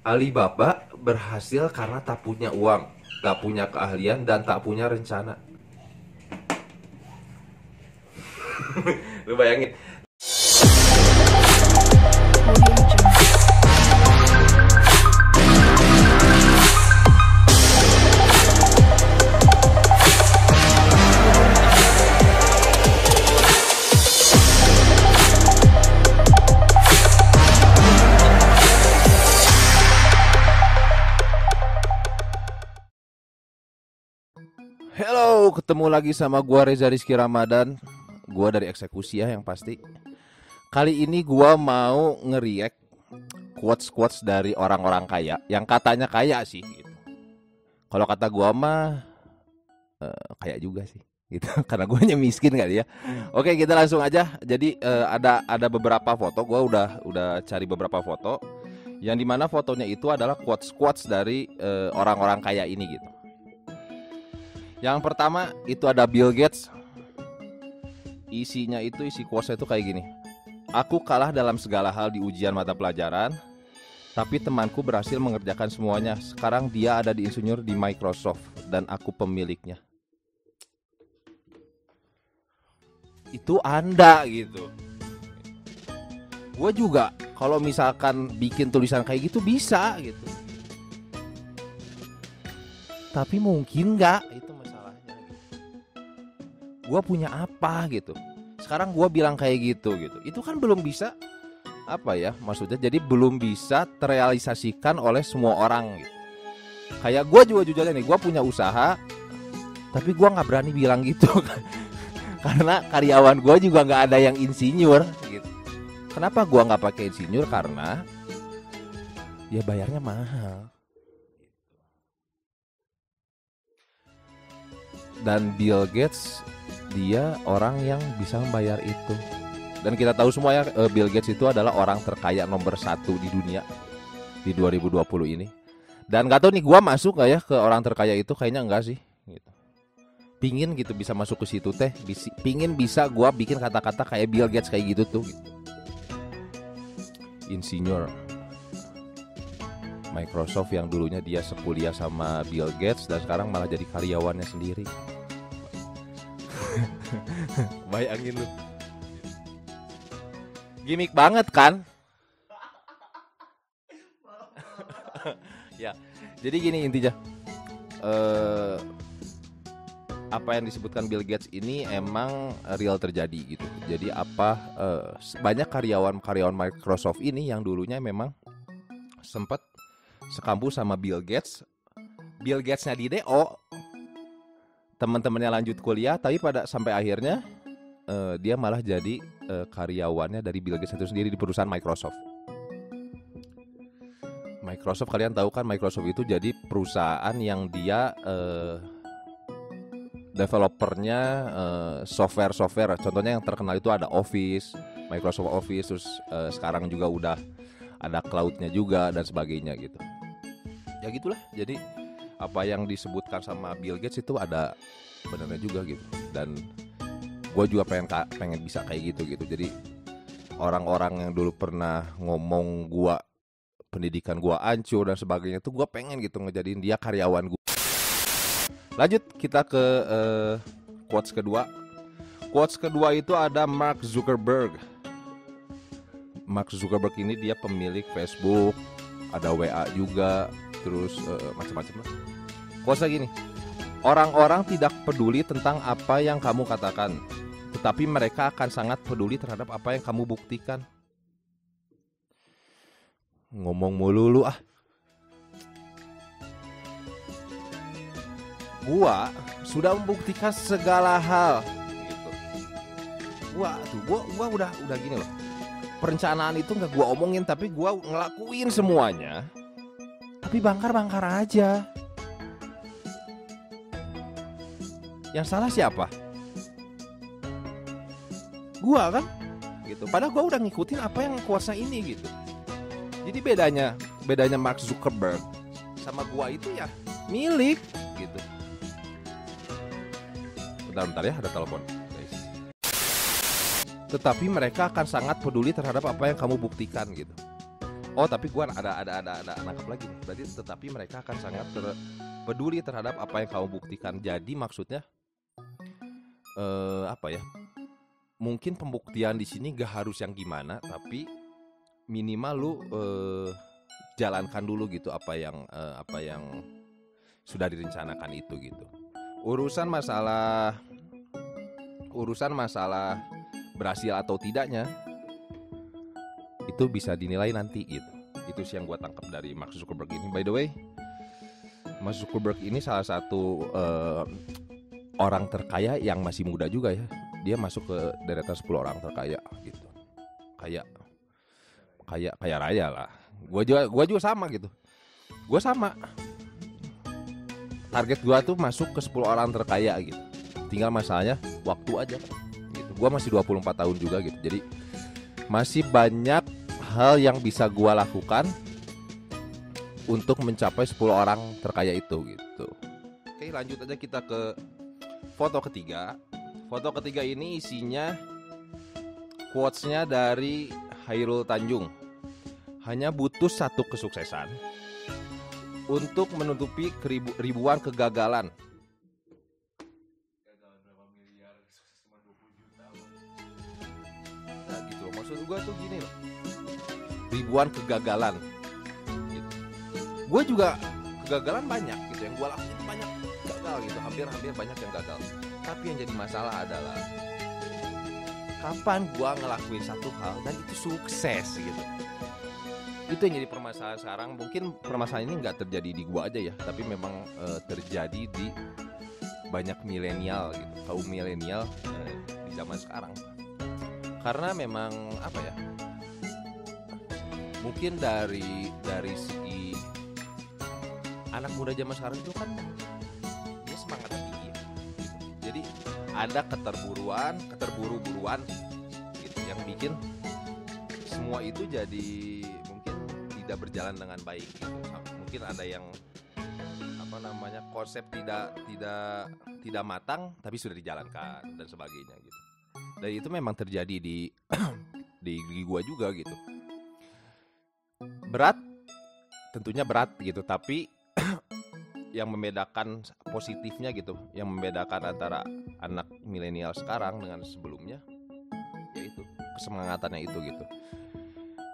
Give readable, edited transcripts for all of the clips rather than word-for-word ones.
Alibaba berhasil karena tak punya uang, tak punya keahlian, dan tak punya rencana. Lu bayangin. Hello, ketemu lagi sama gua Reza Rizky Ramadan. Gua dari Eksekusi ya yang pasti. Kali ini gua mau nge-react quotes-quotes dari orang-orang kaya yang katanya kaya sih gitu. Kalau kata gua mah kaya juga sih gitu. Karena guanya miskin kali ya. Oke, kita langsung aja. Jadi ada beberapa foto. Gua udah cari beberapa foto yang dimana fotonya itu adalah quotes-quotes dari orang-orang kaya ini gitu. Yang pertama itu ada Bill Gates. Isi quotesnya itu kayak gini. Aku kalah dalam segala hal di ujian mata pelajaran, tapi temanku berhasil mengerjakan semuanya. Sekarang dia ada di insinyur di Microsoft dan aku pemiliknya. Itu Anda gitu. Gue juga kalau misalkan bikin tulisan kayak gitu bisa gitu. Tapi mungkin nggak itu masalahnya. Gue punya apa gitu. Sekarang gue bilang kayak gitu. Itu kan belum bisa apa ya maksudnya. Jadi belum bisa terrealisasikan oleh semua orang gitu. Kayak gue juga jujur aja nih, gue punya usaha, tapi gue nggak berani bilang gitu. Karena karyawan gue juga nggak ada yang insinyur gitu. Kenapa gue nggak pakai insinyur? Karena ya bayarnya mahal. Dan Bill Gates dia orang yang bisa membayar itu. Dan kita tahu semua ya, Bill Gates itu adalah orang terkaya nomor 1 di dunia di 2020 ini. Dan gak tahu nih gua masuk gak ya ke orang terkaya itu, kayaknya enggak sih gitu. Pingin gitu bisa masuk ke situ teh, pingin bisa gua bikin kata-kata kayak Bill Gates kayak gitu tuh gitu. Insinyur Microsoft yang dulunya dia sekuliah sama Bill Gates dan sekarang malah jadi karyawannya sendiri. Bayangin lu. Gimik banget kan? Ya. Jadi gini intinya. Apa yang disebutkan Bill Gates ini emang real terjadi gitu. Jadi banyak karyawan Microsoft ini yang dulunya memang sempat sekampus sama Bill Gates. Bill Gates-nya di DO, teman-temannya lanjut kuliah, tapi sampai akhirnya dia malah jadi karyawannya dari Bill Gates itu sendiri di perusahaan Microsoft. Microsoft kalian tahu kan, Microsoft itu jadi perusahaan yang dia developernya software. Contohnya yang terkenal itu ada Office, Microsoft Office, terus sekarang juga udah ada cloud-nya juga dan sebagainya gitu. Ya gitulah. Jadi apa yang disebutkan sama Bill Gates itu ada benarnya juga gitu. Dan gue juga pengen bisa kayak gitu. Jadi orang-orang yang dulu pernah ngomong gue pendidikan gue hancur dan sebagainya itu gue pengen gitu ngejadiin dia karyawan gue. Lanjut kita ke quotes kedua. Quotes kedua itu ada Mark Zuckerberg. Mark Zuckerberg ini dia pemilik Facebook, ada WA juga, terus macam-macam lah. Quotesnya gini, orang-orang tidak peduli tentang apa yang kamu katakan, tetapi mereka akan sangat peduli terhadap apa yang kamu buktikan. Ngomong mulu lu ah. Gua sudah membuktikan segala hal gitu. Gua udah gini loh. Perencanaan itu nggak gua omongin, tapi gua ngelakuin semuanya. Tapi bangkar aja. Yang salah siapa? Gua kan? Gitu. Padahal gua udah ngikutin apa yang kuasa ini gitu. Jadi bedanya Mark Zuckerberg sama gua itu ya milik gitu. Bentar ya, ada telepon, guys. Tetapi mereka akan sangat peduli terhadap apa yang kamu buktikan gitu. Oh, tapi gua ada nangkep lagi nih. Berarti tetapi mereka akan sangat peduli terhadap apa yang kamu buktikan. Jadi maksudnya apa ya? Mungkin pembuktian di sini gak harus yang gimana, tapi minimal lu jalankan dulu gitu apa yang sudah direncanakan itu gitu. Urusan masalah berhasil atau tidaknya itu bisa dinilai nanti gitu. Itu sih yang gue tangkap dari Mark Zuckerberg ini. By the way, Mark Zuckerberg ini salah satu orang terkaya yang masih muda juga ya. Dia masuk ke deretan 10 orang terkaya gitu. Kaya raya lah. Gua juga sama gitu. Gua sama. Target gua tuh masuk ke 10 orang terkaya gitu. Tinggal masalahnya waktu aja gitu. Gua masih 24 tahun juga gitu. Jadi masih banyak hal yang bisa gua lakukan untuk mencapai 10 orang terkaya itu gitu. Oke, lanjut aja kita ke foto ketiga. Foto ketiga ini isinya quotes-nya dari Hairul Tanjung. Hanya butuh satu kesuksesan untuk menutupi ribuan kegagalan. Gagal berapa miliar, sukses cuma 20 juta. Nah gitu, maksud gue tuh gini loh. Ribuan kegagalan gitu. Gue juga kegagalan banyak gitu. Yang gue lakuin banyak gagal gitu. Hampir banyak yang gagal. Tapi yang jadi masalah adalah kapan gue ngelakuin satu hal dan itu sukses gitu. Itu yang jadi permasalahan sekarang. Mungkin permasalahan ini nggak terjadi di gua aja ya, tapi memang terjadi di banyak milenial gitu, kaum milenial di zaman sekarang. Karena memang apa ya? Mungkin dari segi anak muda zaman sekarang itu kan dia semangatnya tinggi ya, gitu. Jadi ada keterburu-buruan gitu yang bikin semua itu jadi tidak berjalan dengan baik gitu. Mungkin ada yang konsep tidak matang tapi sudah dijalankan dan sebagainya gitu. Dan itu memang terjadi di di gua juga gitu. Tentunya berat gitu, tapi yang membedakan positifnya gitu, yang membedakan antara anak milenial sekarang dengan sebelumnya yaitu kesemangatannya itu gitu.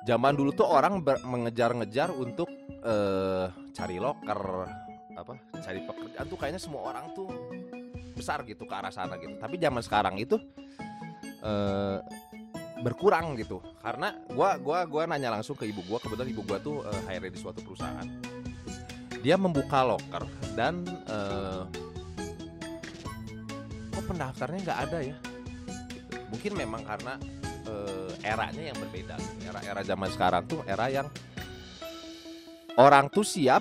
Zaman dulu tuh orang mengejar-ngejar untuk cari loker, cari pekerjaan tuh kayaknya semua orang tuh besar gitu ke arah sana gitu. Tapi zaman sekarang itu berkurang gitu. Karena gua nanya langsung ke ibu gua, kebetulan ibu gua tuh HRD di suatu perusahaan. Dia membuka loker dan kok pendaftarnya nggak ada ya? Mungkin memang karena eranya yang berbeda. Era zaman sekarang tuh era yang orang tuh siap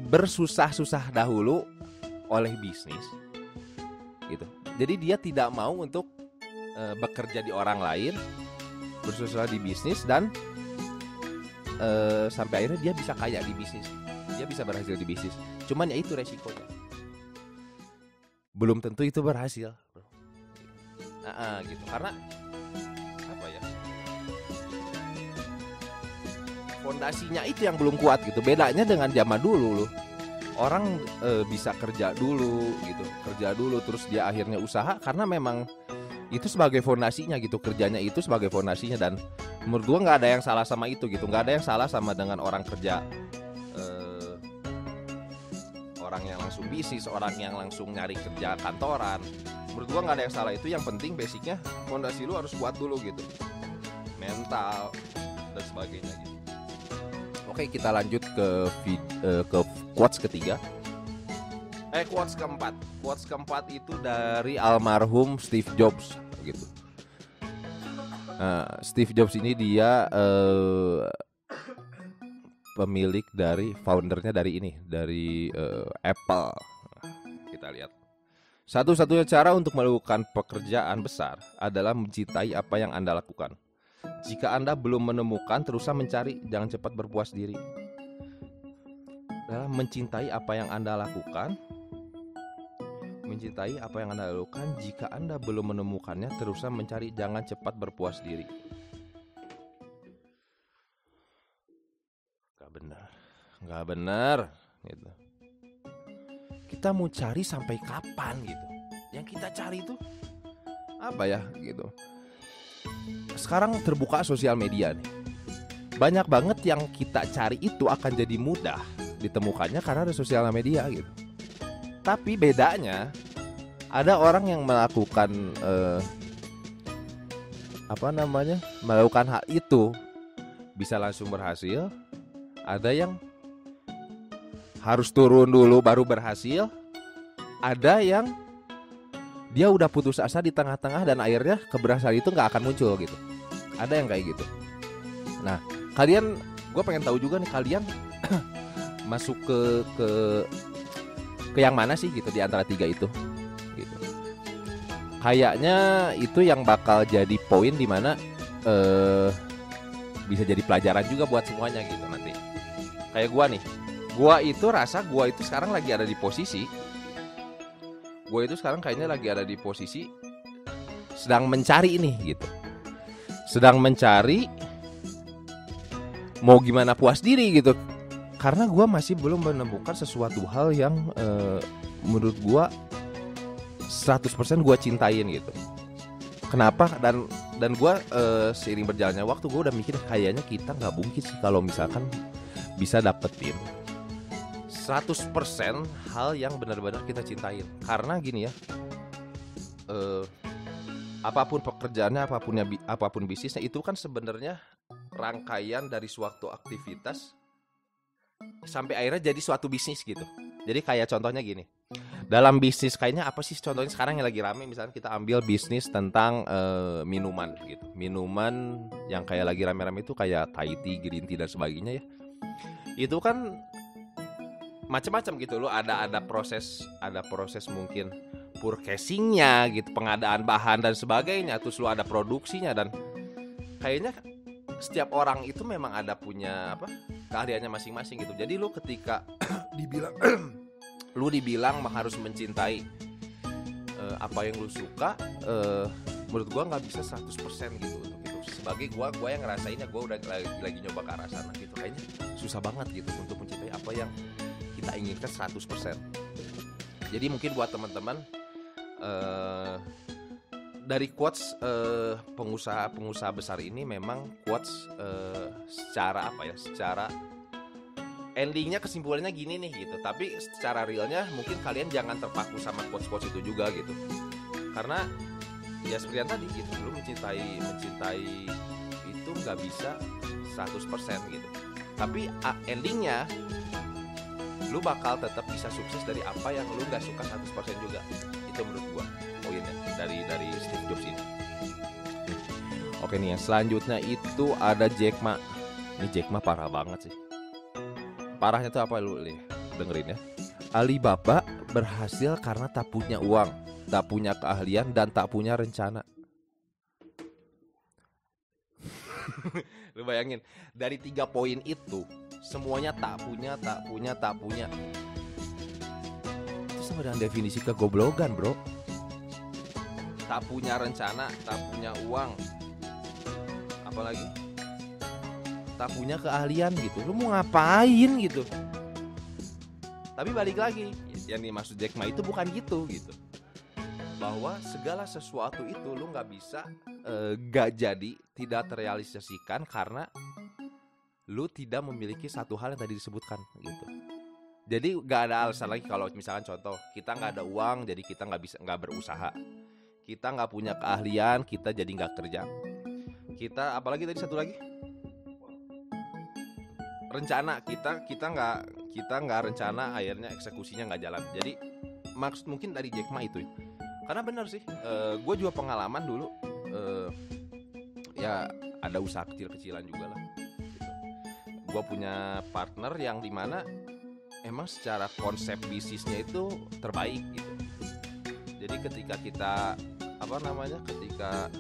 bersusah-susah dahulu oleh bisnis gitu. Jadi dia tidak mau untuk bekerja di orang lain, bersusah di bisnis dan sampai akhirnya dia bisa kaya di bisnis. Dia bisa berhasil di bisnis. Cuman ya itu resikonya. Belum tentu itu berhasil. Gitu. Karena apa ya? Fondasinya itu yang belum kuat gitu. Bedanya dengan zaman dulu loh. Orang bisa kerja dulu gitu. Kerja dulu terus dia akhirnya usaha karena memang itu sebagai fondasinya gitu. Kerjanya itu sebagai fondasinya. Dan menurut gua nggak ada yang salah sama itu gitu. Nggak ada yang salah sama dengan orang kerja, orang yang langsung bisnis, orang yang langsung nyari kerja kantoran. Menurut gua nggak ada yang salah itu. Yang penting basicnya fondasi lu harus kuat dulu gitu, mental dan sebagainya gitu. Oke, kita lanjut ke quotes ketiga. Quotes keempat. Quotes keempat itu dari almarhum Steve Jobs gitu. Steve Jobs ini dia pemilik dari foundernya dari Apple. Kita lihat. Satu-satunya cara untuk melakukan pekerjaan besar adalah mencintai apa yang Anda lakukan. Jika Anda belum menemukan, teruslah mencari, jangan cepat berpuas diri. Dalam mencintai apa yang Anda lakukan, Mencintai apa yang Anda lakukan. Jika Anda belum menemukannya, teruslah mencari. Jangan cepat berpuas diri. Gak benar gitu. Kita mau cari sampai kapan gitu? Yang kita cari itu apa ya gitu. Sekarang terbuka sosial media nih. Banyak banget yang kita cari itu akan jadi mudah ditemukannya karena ada sosial media gitu. Tapi bedanya ada orang yang melakukan melakukan hal itu bisa langsung berhasil. Ada yang harus turun dulu baru berhasil. Ada yang dia udah putus asa di tengah-tengah dan akhirnya keberhasilan itu nggak akan muncul gitu. Ada yang kayak gitu. Nah, gue pengen tahu juga nih kalian masuk ke yang mana sih gitu di antara tiga itu gitu. Kayaknya itu yang bakal jadi poin di mana bisa jadi pelajaran juga buat semuanya gitu nanti. Kayak gue itu rasa gue itu sekarang lagi ada di posisi, gue itu sekarang kayaknya lagi ada di posisi sedang mencari ini gitu, sedang mencari mau gimana puas diri gitu, karena gue masih belum menemukan sesuatu hal yang menurut gue 100% gue cintain gitu. Kenapa? Dan gue seiring berjalannya waktu gue udah mikir kayaknya kita nggak mungkin sih kalau misalkan bisa dapetin 100% hal yang benar-benar kita cintain. Karena gini ya, apapun pekerjaannya, apapun bisnisnya itu kan sebenarnya rangkaian dari suatu aktivitas sampai akhirnya jadi suatu bisnis gitu. Jadi kayak contohnya gini, dalam bisnis kayaknya apa sih contohnya sekarang yang lagi rame, misalnya kita ambil bisnis tentang minuman gitu. Minuman yang kayak lagi rame-rame itu kayak Thai tea, green tea dan sebagainya ya. Itu kan macam-macam gitu loh, ada proses mungkin purchasingnya gitu, pengadaan bahan dan sebagainya, terus lo ada produksinya, dan kayaknya setiap orang itu memang ada punya keahliannya masing-masing gitu. Jadi lo ketika dibilang harus mencintai apa yang lo suka, menurut gua nggak bisa 100% gitu untuk itu. Sebagai gua yang ngerasainnya, gua udah lagi nyoba ke arah sana gitu. Kayaknya susah banget gitu untuk mencintai apa yang kita inginkan 100%. Jadi mungkin buat teman-teman dari quotes pengusaha besar ini, memang quotes secara endingnya kesimpulannya gini nih gitu. Tapi secara realnya mungkin kalian jangan terpaku sama quotes itu juga gitu. Karena ya seperti yang tadi gitu, lu mencintai itu nggak bisa 100% gitu. Tapi endingnya lu bakal tetap bisa sukses dari apa yang lu nggak suka 100% juga. Itu menurut gua poinnya dari Steve Jobs ini. Oke nih, yang selanjutnya itu ada Jack Ma. Ini Jack Ma parah banget sih. Parahnya tuh apa, lu dengerin ya. Alibaba berhasil karena tak punya uang, tak punya keahlian, dan tak punya rencana. Lu bayangin, dari 3 poin itu semuanya tak punya. Itu sama dengan definisi kegoblogan, bro. Tak punya rencana, tak punya uang, apalagi tak punya keahlian gitu. Lu mau ngapain gitu? Tapi balik lagi, yang dimaksud Jack Ma itu bukan gitu. Bahwa segala sesuatu itu lu nggak bisa gak jadi, tidak terrealisasikan karena lu tidak memiliki satu hal yang tadi disebutkan gitu. Jadi gak ada alasan lagi kalau misalkan contoh kita nggak ada uang, jadi kita nggak berusaha. Kita nggak punya keahlian, kita jadi nggak kerja. Kita apalagi tadi satu lagi, rencana kita nggak rencana, akhirnya eksekusinya nggak jalan. Jadi maksud mungkin dari Jack Ma itu. Karena benar sih, gue juga pengalaman dulu, ya ada usaha kecil-kecilan juga lah. Gue punya partner yang dimana emang secara konsep bisnisnya itu terbaik gitu. Jadi ketika kita ketika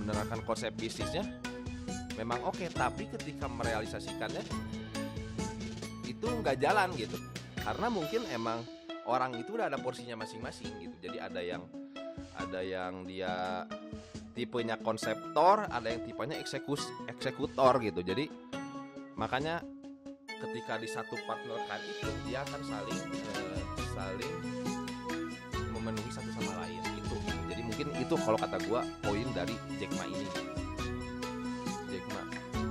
menerapkan konsep bisnisnya memang oke, tapi ketika merealisasikannya itu nggak jalan gitu. Karena mungkin emang orang itu udah ada porsinya masing-masing gitu. Jadi ada yang dia tipenya konseptor, ada yang tipenya eksekutor gitu. Jadi makanya ketika di satu partnerkan itu dia akan saling memenuhi satu sama lain gitu. Jadi mungkin itu kalau kata gua poin dari Jack Ma ini. Jack Ma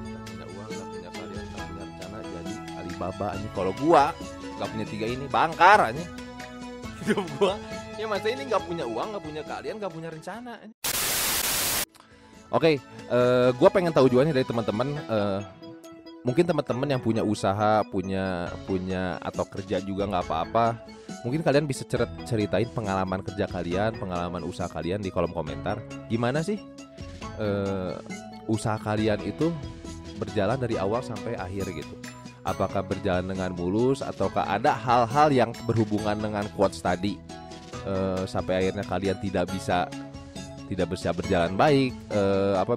nggak punya uang, nggak punya kalian, nggak punya rencana, jadi Alibaba ini. Kalau gua nggak punya 3 ini, bangkar aja hidup gua. Ya masa ini nggak punya uang, nggak punya kalian, nggak punya rencana. Oke, gua pengen tahu juga nih dari teman-teman. Mungkin teman-teman yang punya usaha, punya atau kerja juga nggak apa-apa. Mungkin kalian bisa ceritain pengalaman kerja kalian, pengalaman usaha kalian di kolom komentar. Gimana sih usaha kalian itu berjalan dari awal sampai akhir gitu? Apakah berjalan dengan mulus ataukah ada hal-hal yang berhubungan dengan quotes tadi sampai akhirnya kalian tidak bisa berjalan baik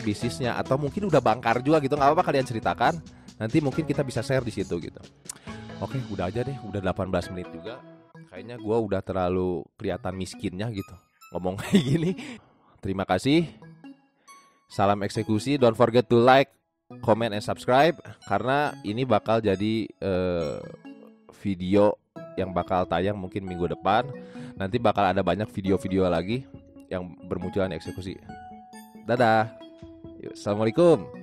bisnisnya, atau mungkin udah bangkar juga gitu? Nggak apa-apa kalian ceritakan. Nanti mungkin kita bisa share di situ gitu. Oke, udah aja deh, udah 18 menit juga. Kayaknya gue udah terlalu kelihatan miskinnya gitu ngomong kayak gini. Terima kasih. Salam eksekusi. Don't forget to like, comment, and subscribe. Karena ini bakal jadi video yang bakal tayang mungkin minggu depan. Nanti bakal ada banyak video-video lagi yang bermunculan eksekusi. Dadah. Yuk, assalamualaikum.